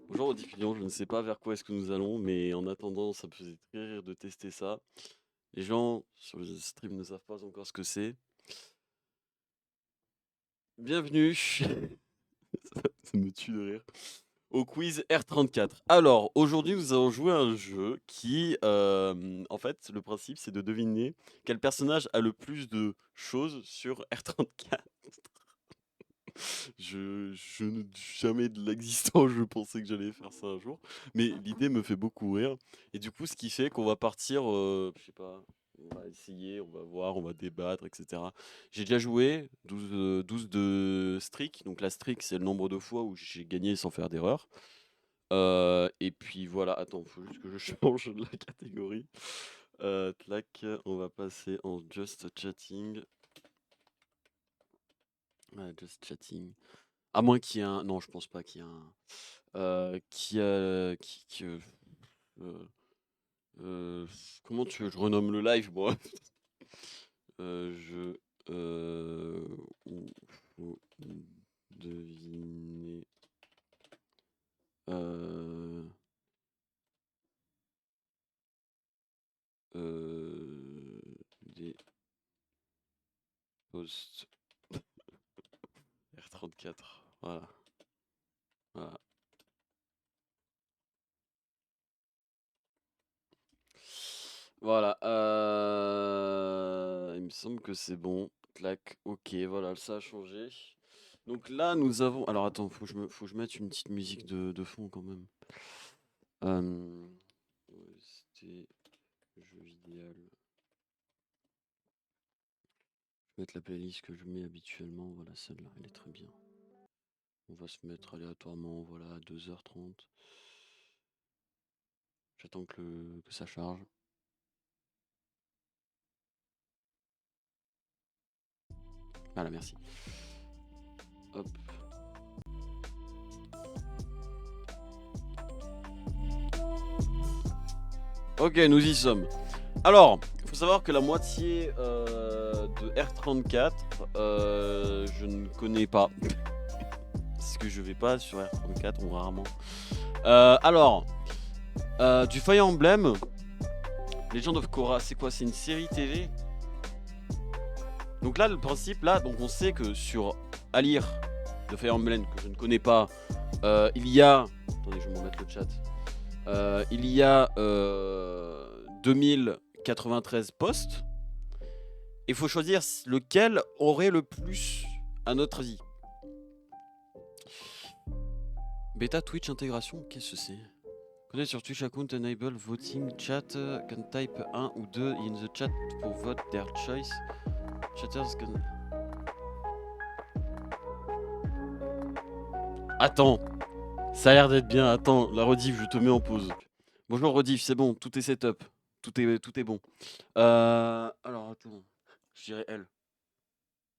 Bonjour aux diffusions, je ne sais pas vers quoi est-ce que nous allons, mais en attendant, ça me faisait très rire de tester ça. Les gens sur le stream ne savent pas encore ce que c'est. Bienvenue, ça me tue de rire, au quiz R34. Alors, aujourd'hui, nous allons jouer à un jeu qui, en fait, le principe, c'est de deviner quel personnage a le plus de choses sur R34. Je ne jamais de l'existence, je pensais que j'allais faire ça un jour, mais l'idée me fait beaucoup rire. Et du coup, ce qui fait qu'on va partir, je sais pas, on va essayer, on va voir, on va débattre, etc. J'ai déjà joué 12 de streak, donc la streak, c'est le nombre de fois où j'ai gagné sans faire d'erreur. Et puis voilà, attends, faut juste que je change de la catégorie. Tlac, on va passer en just chatting. Ouais, just chatting. À moins qu'il y ait un. Non, je pense pas qu'il y ait un. Euh, euh, comment tu veux que je renomme le live, moi? Je. Où faut deviner. Euh, des posts R34. Voilà. Voilà. Voilà. Il me semble que c'est bon. Clac. Ok, voilà, ça a changé. Donc là, nous avons. Alors attends, faut que je mette une petite musique de fond quand même. C'était jeu idéal. Je vais mettre la playlist que je mets habituellement. Voilà, celle-là, elle est très bien. On va se mettre aléatoirement, voilà, à 2h30. J'attends que ça charge. Voilà, merci. Hop. Ok, nous y sommes. Alors, il faut savoir que la moitié de R34, je ne connais pas. Parce que je vais pas sur R34, ou rarement. Alors, du Fire Emblem, Legend of Korra, c'est quoi? C'est une série TV? Donc là, le principe, là, donc on sait que sur Alir de Fire Emblem, que je ne connais pas, il y a... Attendez, je vais me remettre le chat. Il y a 2093 postes. Il faut choisir lequel aurait le plus à notre avis. Beta Twitch intégration, qu'est-ce que c'est? Connect sur Twitch account, enable voting chat, can type 1 ou 2 in the chat pour vote their choice. Chatters can... Attends, ça a l'air d'être bien. Attends, la rediff, je te mets en pause. Bonjour rediff, c'est bon, tout est setup. Tout est bon. Alors attends, je dirais elle.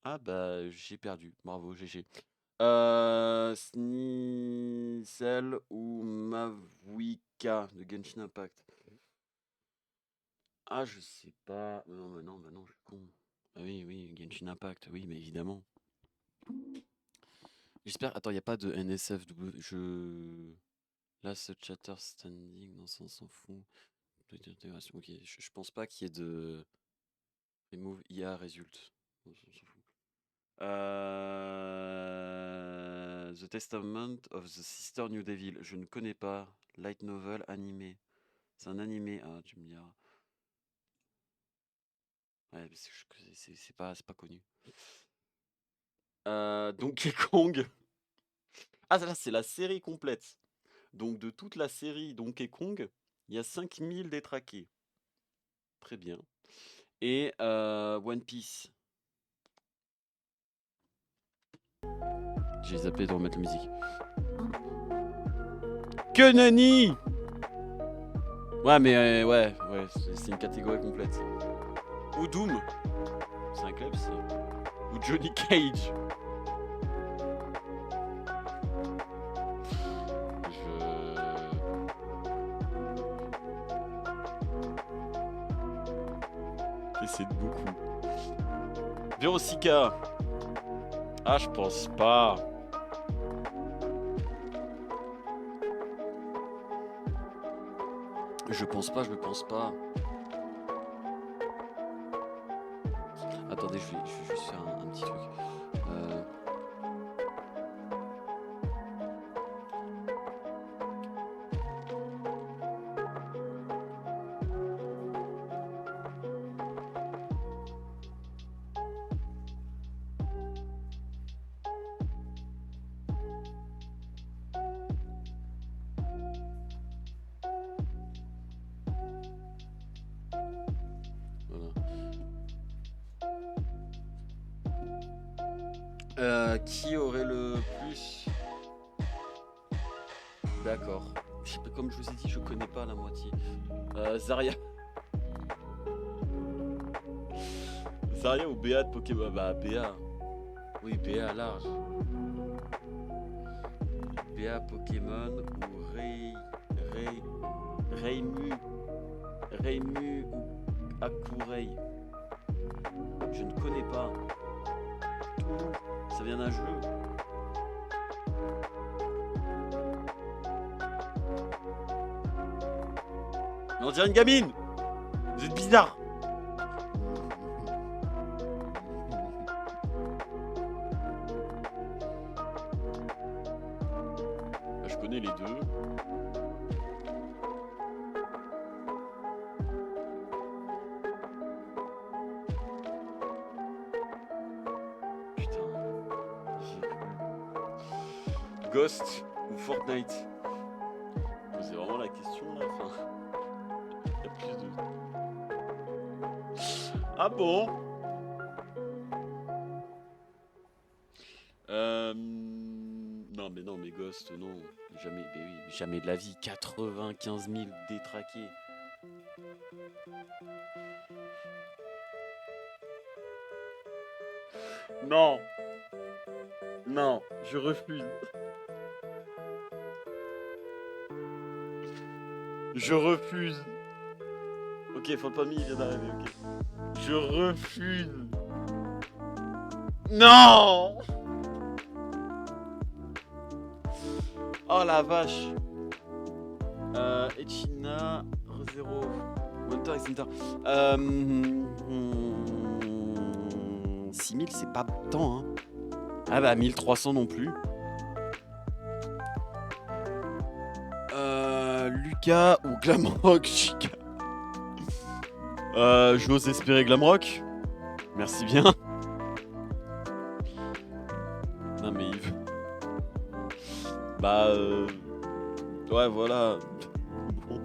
Ah bah j'ai perdu, bravo GG. Sneasel ou Mavuika de Genshin Impact. Ah je sais pas. Bah non, je suis con. Ah oui, oui, Genshin Impact, oui, mais évidemment. J'espère. Attends, y a pas de NSFW. Là, ce chatter standing, non, ça on s'en fout. D'intégration, ok. Je pense pas qu'il y ait de remove IA result. On s'en fout. The Testament of the Sister New Devil. Je ne connais pas. Light novel animé. C'est un animé. Ah, tu me diras. Ouais, mais c'est pas connu. Donkey Kong. Ah, là, c'est la série complète. Donc, de toute la série Donkey Kong, il y a 5000 détraqués. Très bien. Et One Piece. J'ai zappé de remettre la musique. Que nenni! Ouais, mais ouais, c'est une catégorie complète. Ou Doom. C'est un club, ça. Ou Johnny Cage. C'est de beaucoup. Vérosica. Ah, je pense pas. Je pense pas, je pense pas. Attendez, je vais juste faire un petit truc. Euh, voilà. Qui aurait le plus... D'accord. Je sais pas, comme je vous ai dit, je connais pas la moitié. Zarya. Zarya ou Béa de Pokémon? Bah Béa. Oui, Béa large. Béa Pokémon ou Reimu. Reimu ou Akurei. Je ne connais pas. Ça vient d'un jeu. Mais on dirait une gamine. Vous êtes bizarre. Je connais les deux. Putain. Ghost ou Fortnite? C'est vraiment la question là. Enfin, il y a plus de... Ah bon? Non mais Ghost, non. Jamais, mais oui, jamais de la vie. 95 000 détraqués. Non. Non, je refuse. Je refuse. Ok, Fantomy vient d'arriver, ok. Je refuse. Non. Oh la vache. Echina, Rezero, Winter x Winter. 6000 c'est pas tant hein. Ah bah 1300 non plus. Lucas ou Glamrock Chica. J'ose espérer Glamrock. Merci bien. Non mais il veut... Bah ouais voilà. Bon.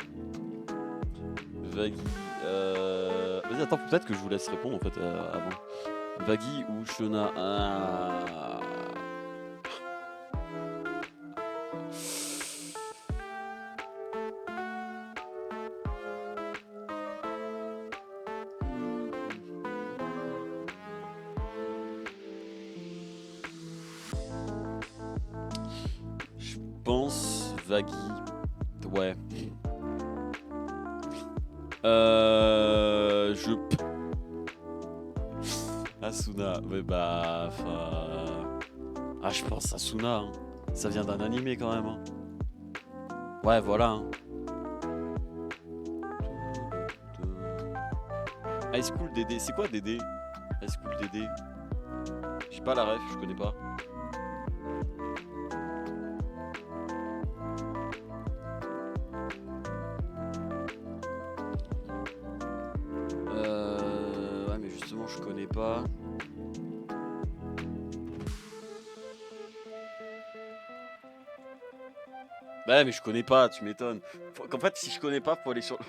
Vaggy. Vas-y attends, peut-être que je vous laisse répondre en fait avant. Vaggy ou Shona. Je pense Vaggy. Ouais. Je... Asuna, mais bah... Ah, je pense Asuna, hein. Ça vient d'un animé quand même. Hein. Ouais, voilà. Hein. High School DD, c'est quoi DD? High School DD. J'ai pas la ref, je connais pas. Ouais, mais justement, je connais pas. Bah mais je connais pas, tu m'étonnes. En fait, si je connais pas, faut aller sur...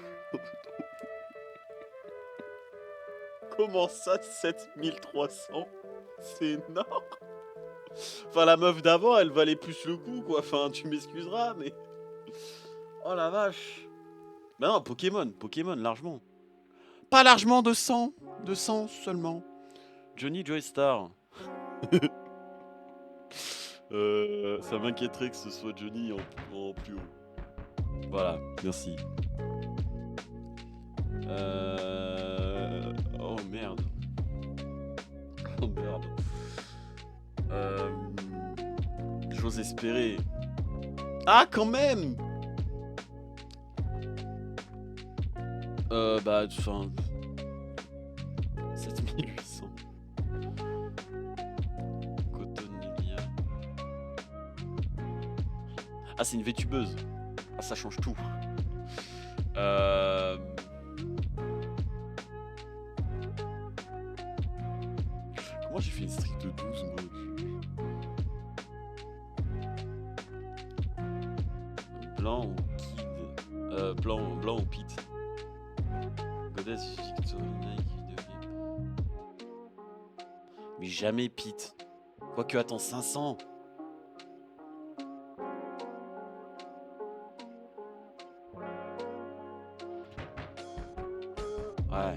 Comment ça, 7300? C'est énorme. Enfin, la meuf d'avant, elle valait plus le coup, quoi. Enfin, tu m'excuseras, mais... Oh la vache. Bah non, Pokémon, largement. Pas largement, de 100 seulement. Johnny Joystar. Ça m'inquiéterait que ce soit Johnny en plus haut. Voilà, merci. Oh merde. Oh merde. J'ose espérer. Ah, quand même! Bah, enfin... 7800. Cotonelia. Ah, c'est une vétubeuse. Ah, ça change tout. Comment j'ai fait une streak de 12 moi? Blanc ou Kid? Blanc ou Pete? Goddess Victory Nike vidéo. Mais jamais Pete. Quoique, attends, 500. Ouais.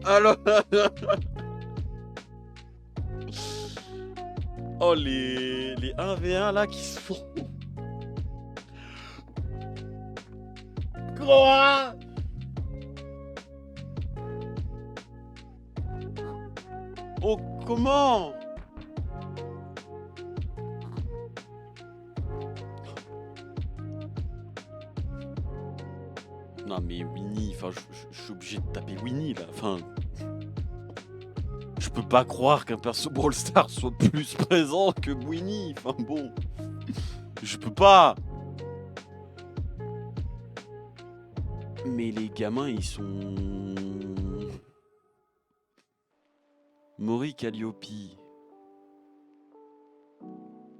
Alors. Oh, les 1v1 là qui se font. Quoi? Oh, comment? Non mais Winnie, enfin je suis obligé de taper Winnie là, enfin... Je peux pas croire qu'un perso Brawl Stars soit plus présent que Winnie, enfin bon... Je peux pas. Mais les gamins ils sont... Mori Calliope.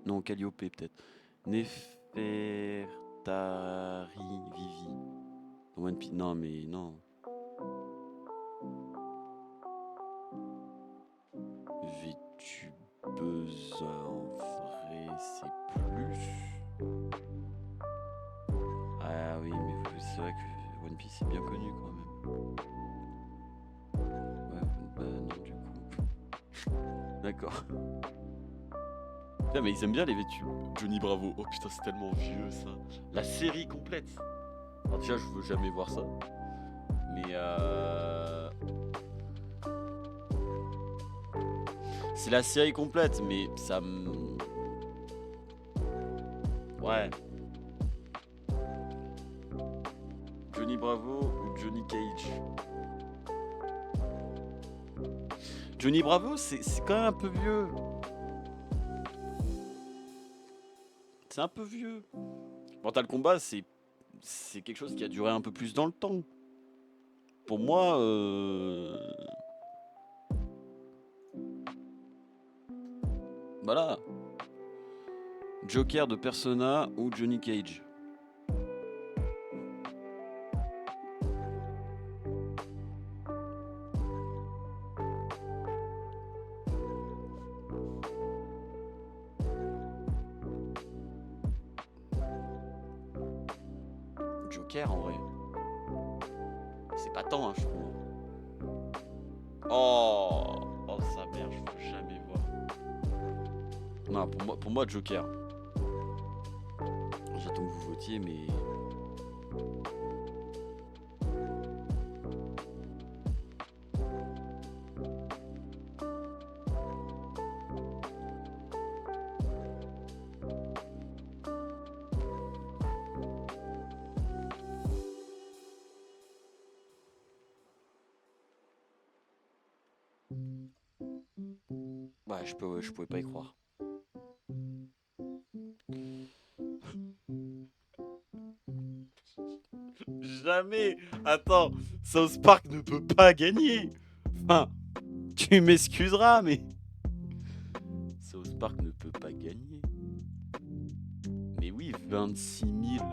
Non, Calliope peut-être. Nefertari Vivi. One Piece. Non mais non. Vétubeuse en vrai c'est plus. Ah oui mais c'est vrai que One Piece c'est bien connu quand même. Ouais bah non du coup. D'accord. Putain mais ils aiment bien les vêtus. Johnny Bravo. Oh putain c'est tellement vieux ça. La série complète. Alors déjà je veux jamais voir ça. Mais c'est la série complète mais ça me... Ouais. Johnny Bravo ou Johnny Cage? Johnny Bravo c'est quand même un peu vieux. C'est un peu vieux. Mortal Kombat c'est quelque chose qui a duré un peu plus dans le temps. Pour moi, voilà. Joker de Persona ou Johnny Cage? Joker en vrai. C'est pas tant, hein, je trouve. Oh sa mère, je peux jamais voir. Non, pour moi Joker. J'attends que vous votiez, mais... Ouais, je pouvais pas y croire. Jamais. Attends, South Park ne peut pas gagner. Enfin, tu m'excuseras, mais... South Park ne peut pas gagner. Mais oui, 26 000.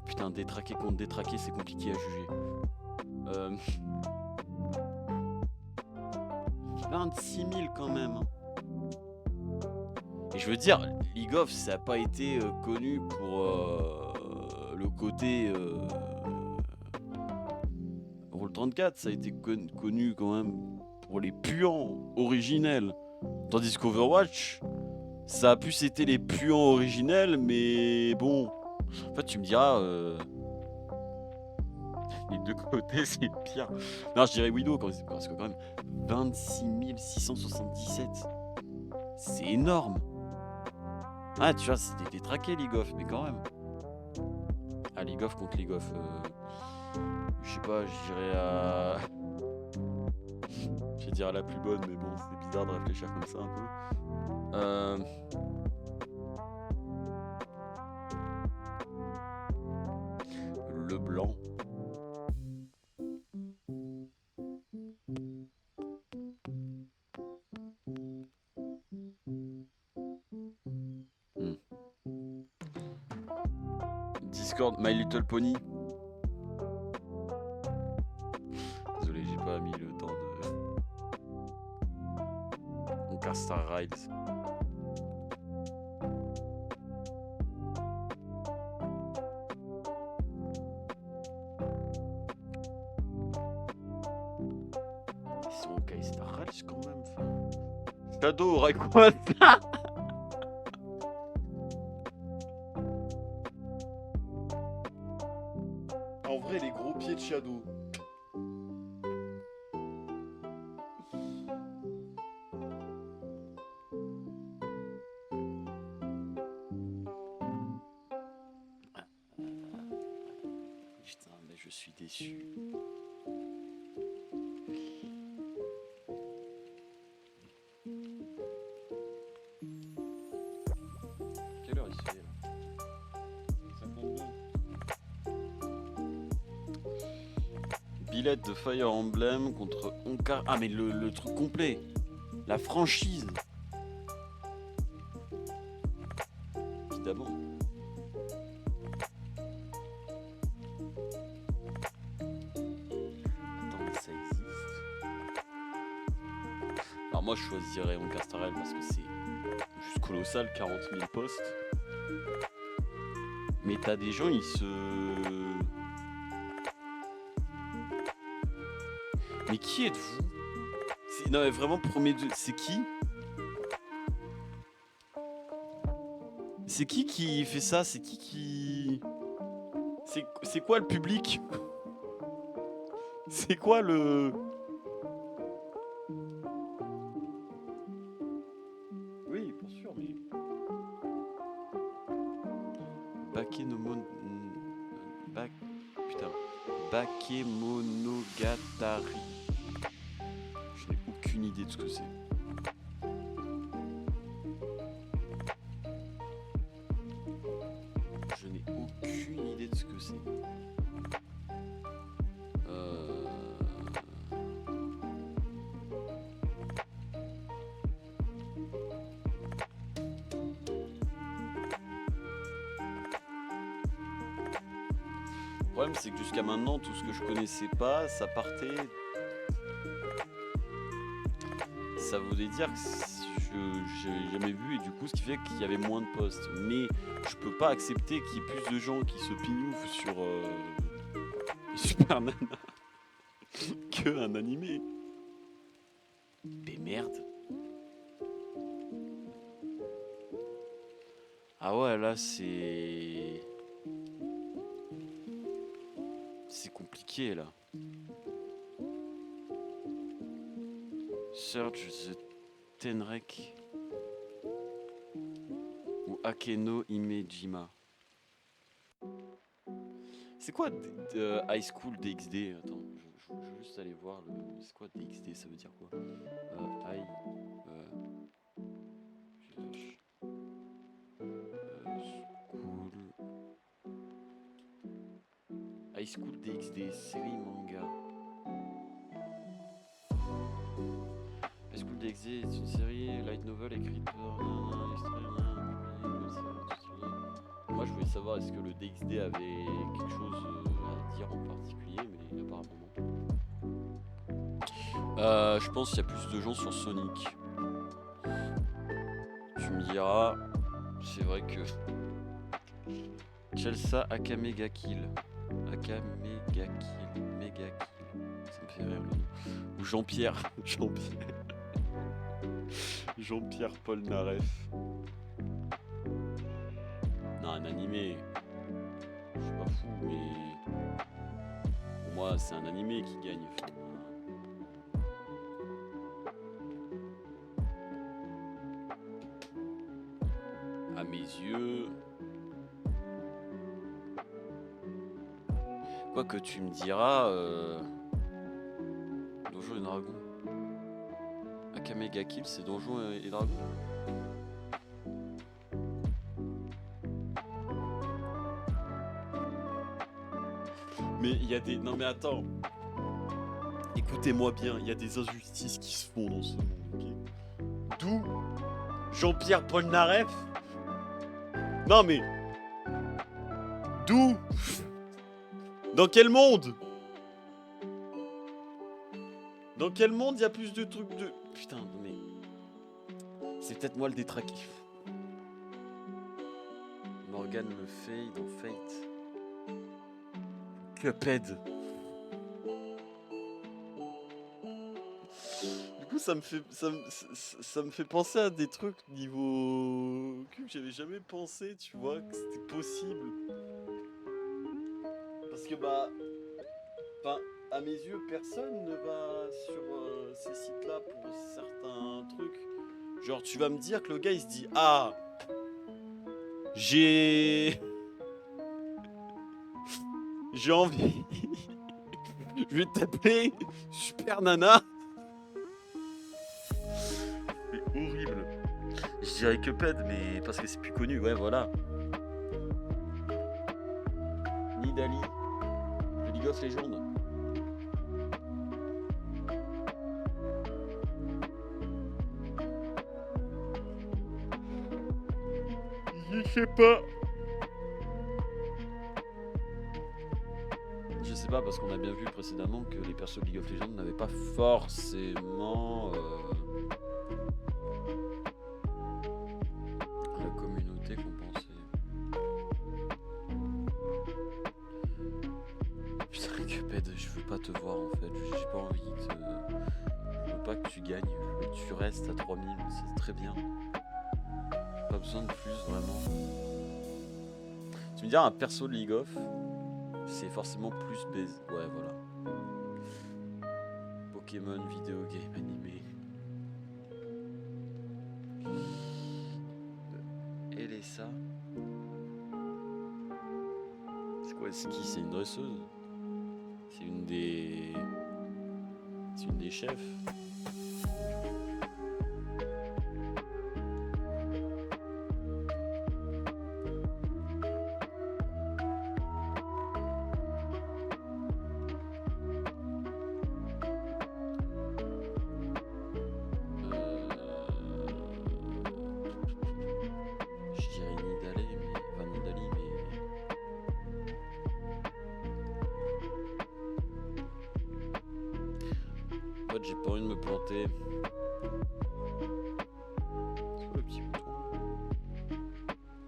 Putain, détraqué contre détraqué, c'est compliqué à juger. 26 000 quand même. Et je veux dire, League of, ça n'a pas été connu pour le côté Roll 34, ça a été connu quand même pour les puants originels. Tandis qu'Overwatch, ça a plus été les puants originels, mais bon. En fait, tu me diras, les deux côtés, c'est pire. Non, je dirais Widow, parce que quand même, 26 677. C'est énorme. Ah, tu vois, c'était détraqué League of, mais quand même. Ah, League of contre League of. Je sais pas, je dirais à. Je vais dire à la plus bonne, mais bon, c'est bizarre de réfléchir comme ça un peu. Le blanc. Discord, My Little Pony. Désolé, j'ai pas mis le temps de. Mon Star Rides. C'est mon Star Rides quand même. Shadow aurait quoi ça? En vrai, les gros pieds de Shadow. Putain, mais je suis déçu. Quelle heure il fait là? 52. Billette de Fire Emblem contre Onkar. Ah, mais le truc complet. La franchise. Évidemment. Attends, mais ça existe. Alors moi je choisirais Onkar Star Rail parce que c'est juste colossal, 40 000 postes. Mais t'as des gens, ils se... Mais qui êtes-vous? Non mais vraiment, premier de... C'est qui? C'est qui fait ça? C'est qui... C'est quoi le public? C'est quoi le... Oui, pour sûr, mais... Putain. Bakemonogatari. Je n'ai aucune idée de ce que c'est. Je n'ai aucune idée de ce que c'est. Le problème, c'est que jusqu'à maintenant, tout ce que je connaissais pas, ça partait. Ça voulait dire que j'ai jamais vu, et du coup, ce qui fait qu'il y avait moins de postes. Mais je peux pas accepter qu'il y ait plus de gens qui se pignoufent sur Super Nana que un animé. Mais merde. Ah ouais, là, c'est compliqué, là. Search the Tenrek ou Akeno Imejima. C'est quoi High School DxD? Attends, je veux juste aller voir le... C'est quoi DxD? Ça veut dire quoi? High... School... High School DxD, série manga. High School DxD est une série light novel écrite par... Moi je voulais savoir est-ce que le DxD avait quelque chose à dire en particulier, mais apparemment non. Je pense qu'il y a plus de gens sur Sonic. Tu me diras, c'est vrai que... Chelsea Akame ga Kill. Akame ga Kill. Mega Kill. Ça me fait rire le nom. Ou Jean-Pierre. Jean-Pierre Polnareff. Non, un animé. Je suis pas fou, mais... Pour moi, c'est un animé qui gagne. À mes yeux... Quoi que tu me diras... Donjons et Dragons. Akamega Kill, c'est Donjons et Dragons. Mais il y a des... Non mais attends. Écoutez-moi bien, il y a des injustices qui se font dans ce monde, ok? D'où Jean-Pierre Polnareff. Non mais... D'où Dans quel monde? Dans quel monde il y a plus de trucs de... Putain, mais... C'est peut-être moi le détraqué. Morgan le fait dans Fate. Cuphead. Du coup, ça me fait penser à des trucs niveau... que j'avais jamais pensé, tu vois, que c'était possible. Parce que bah... Enfin, à mes yeux, personne ne va sur ces sites-là pour certains trucs. Genre, tu vas me dire que le gars, il se dit « Ah, j'ai envie. Je vais t'appeler Super Nana. » C'est horrible. Je dirais Cuphead, mais parce que c'est plus connu, ouais, voilà. Nidalee, de League of Legends. Je sais pas. Je sais pas parce qu'on a bien vu précédemment que les persos de League of Legends n'avaient pas forcément la communauté qu'on pensait. Putain, Cuphead, je veux pas te voir en fait. J'ai pas envie de. Je veux pas que tu gagnes. Je veux que tu restes à 3000. C'est très bien. Pas besoin de plus vraiment. Tu me diras un perso de League of, c'est forcément plus baise. Ouais voilà. Pokémon, vidéo game, animé. Elessa. C'est quoi c'est qui? C'est une dresseuse. C'est une des. C'est une des chefs. J'ai pas envie de me planter. C'est quoi le petit bouton?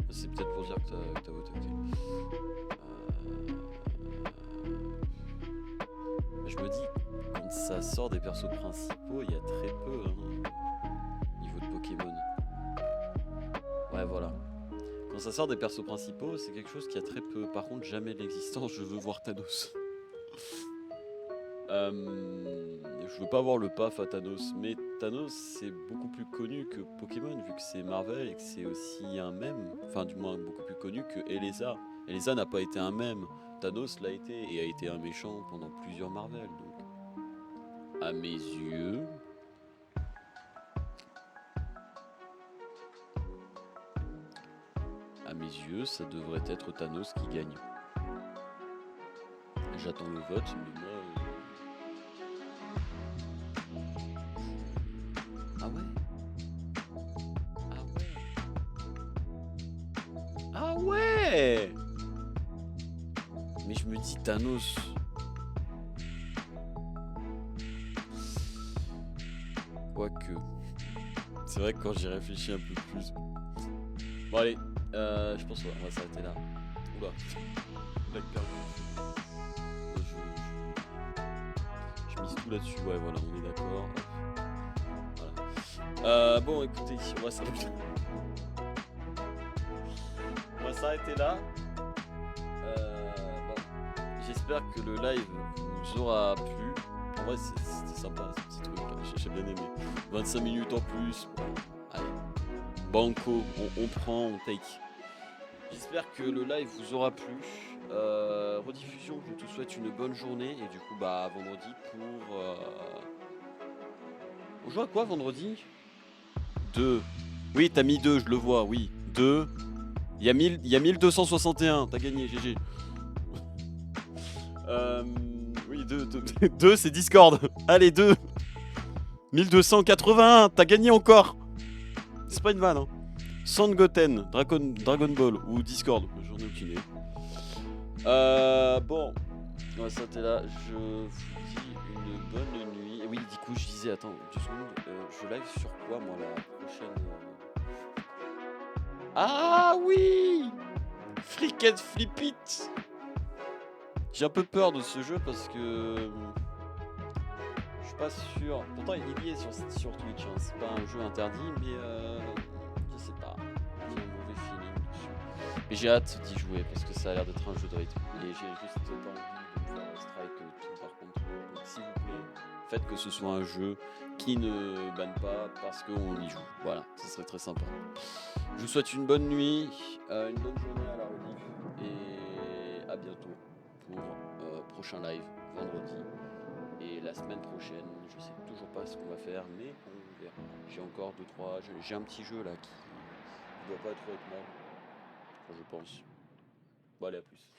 C'est peut-être pour dire que t'as voté. Je me dis, quand ça sort des persos principaux, il y a très peu niveau de Pokémon. Ouais, voilà. Quand ça sort des persos principaux, c'est quelque chose qui a très peu. Par contre, jamais de l'existence, je veux voir Thanos. Je veux pas voir le paf à Thanos, mais Thanos c'est beaucoup plus connu que Pokémon vu que c'est Marvel et que c'est aussi un mème, enfin du moins beaucoup plus connu que Elessa. Elessa n'a pas été un mème, Thanos l'a été et a été un méchant pendant plusieurs Marvel, donc à mes yeux ça devrait être Thanos qui gagne. J'attends le vote, mais moi Ah ouais. Ah ouais. Mais je me dis Thanos. Quoique. C'est vrai que quand j'y réfléchis un peu plus. Bon allez, je pense qu'on va s'arrêter là. Oula. Blague perdue. Je mise tout là-dessus, ouais voilà, on est d'accord. Bon écoutez, on va s'arrêter là. Bon. J'espère que le live vous aura plu. En vrai c'était sympa ce petit truc là, j'ai bien aimé. 25 minutes en plus. Bon, allez, Banco, on prend, on take. J'espère que le live vous aura plu. Rediffusion, je te souhaite une bonne journée. Et du coup, bah, vendredi pour... On joue à quoi vendredi? 2. Oui, t'as mis 2, je le vois, oui. 2. Il y a 1261, t'as gagné, GG. Oui, 2, c'est Discord. Allez, 2. 1281, t'as gagné encore. C'est pas une vanne, hein. Sangoten, Dragon Ball ou Discord, j'en ai aucune idée. Bon, on va s'arrêter là. Je vous dis une bonne nuit. Et oui, du coup, je disais, attends, 2 secondes. Je live sur quoi, moi, la prochaine Ah oui, Freak and Flip It. J'ai un peu peur de ce jeu parce que je suis pas sûr. Pourtant, il y est sur Twitch. Hein. C'est pas un jeu interdit, mais je sais pas. J'ai un mauvais feeling dessus. Mais j'ai hâte d'y jouer parce que ça a l'air d'être un jeu de rythme. Et j'ai juste pas envie de me faire un strike tout par contre. Donc, s'il vous plaît, faites que ce soit un jeu qui ne banne pas parce qu'on y joue. Voilà, ce serait très sympa. Je vous souhaite une bonne nuit, une bonne journée à la rediff et à bientôt pour prochain live vendredi. Et la semaine prochaine, je sais toujours pas ce qu'on va faire, mais on verra. J'ai encore 2-3. J'ai un petit jeu là qui doit pas être trop être mal. Enfin, je pense. Bon, allez, à plus.